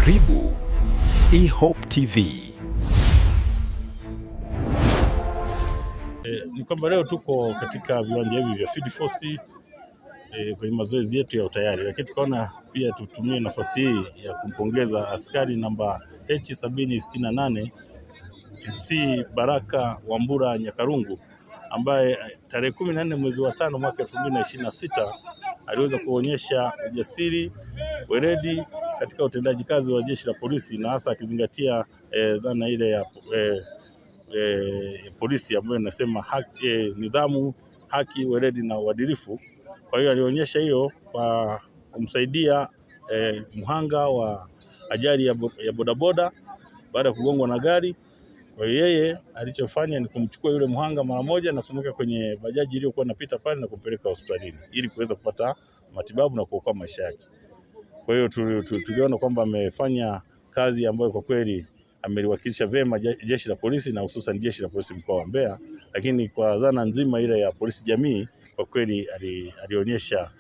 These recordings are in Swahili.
Karibu eHope TV. Ni kwamba leo tuko katika viwanja hivi vya Field Force kwenye mazoezi yetu ya utayari, lakini tukaona pia tutumie nafasi hii ya kumpongeza askari namba H768 PC Baraka Wambura Nyakarungu ambaye tarehe 14 mwezi wa 5 mwaka 2026 aliweza kuonyesha ujasiri, weledi katika utendaji kazi wa jeshi la polisi, na hasa akizingatia dhana ile ya polisi ambayo inasema nidhamu, haki, weledi na uadilifu. Kwa hiyo alionyesha hiyo kwa kumsaidia mhanga wa ajali ya bodaboda baada ya kugongwa na gari. Kwa hiyo yeye alichofanya ni kumchukua yule mhanga mara moja na kumweka kwenye bajaji iliyokuwa inapita pale na kumpeleka hospitalini ili kuweza kupata matibabu na kuokoa maisha yake. Kwa hiyo tuliona kwamba amefanya kazi ambayo kwa kweli ameliwakilisha vyema jeshi la polisi na hususan jeshi la polisi mkoa wa Mbeya, lakini kwa dhana nzima ile ya polisi jamii kwa kweli alionyesha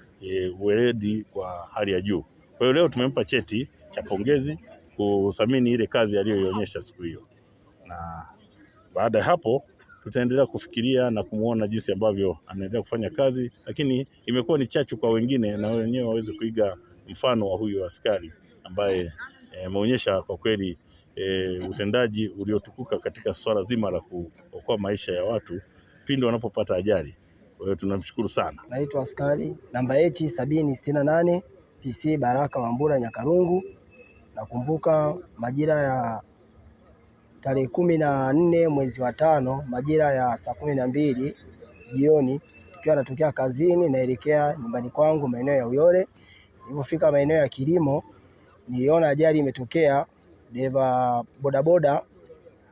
weledi kwa hali ya juu. Kwa hiyo leo tumempa cheti cha pongezi kuthamini ile kazi aliyoionyesha siku hiyo, na baada ya hapo tutaendelea kufikiria na kumuona jinsi ambavyo anaendelea kufanya kazi, lakini imekuwa ni chachu kwa wengine na wenyewe waweze kuiga mfano wa huyu askari ambaye ameonyesha kwa kweli utendaji uliotukuka katika swala zima la kuokoa maisha ya watu pindi wanapopata ajali. Kwa hiyo tunamshukuru sana. Naitwa askari namba H768 PC Baraka Wambura Nyakarungu. Nakumbuka majira ya tarehe 14 mwezi wa 5 majira ya saa 12 jioni, tukiwa natokea kazini naelekea nyumbani kwangu maeneo ya Uyole. Nilipofika maeneo ya Kilimo niliona ajali imetokea. Dereva bodaboda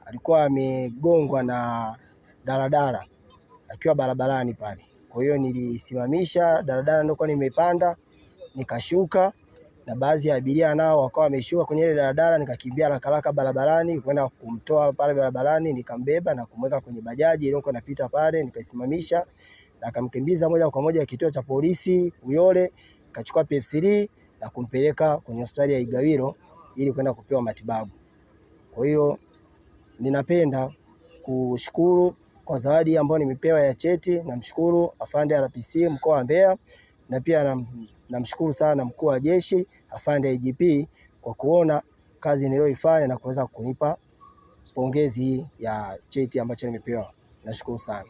alikuwa amegongwa na daladala akiwa barabarani pale. Kwa hiyo nilisimamisha daladala ndio nimepanda, nikashuka na baadhi ya abiria nao wakawa wameshuka kwenye ile daladala. Nikakimbia haraka barabarani kwenda kumtoa pale barabarani, nikambeba na kumweka kwenye bajaji iliyokuwa inapita pale, nikaisimamisha na akamkimbiza moja kwa moja kituo cha polisi Uyole, kachukua PF3 na kumpeleka kwenye hospitali ya Igawilo ili kwenda kupewa matibabu. Kwa hiyo ninapenda kushukuru kwa zawadi ambayo nimepewa ya cheti. Namshukuru afande RPC mkoa wa Mbeya, na pia namshukuru sana mkuu wa jeshi afande IGP kwa kuona kazi niliyoifanya na kuweza kunipa pongezi ya cheti ambacho nimepewa. Nashukuru sana.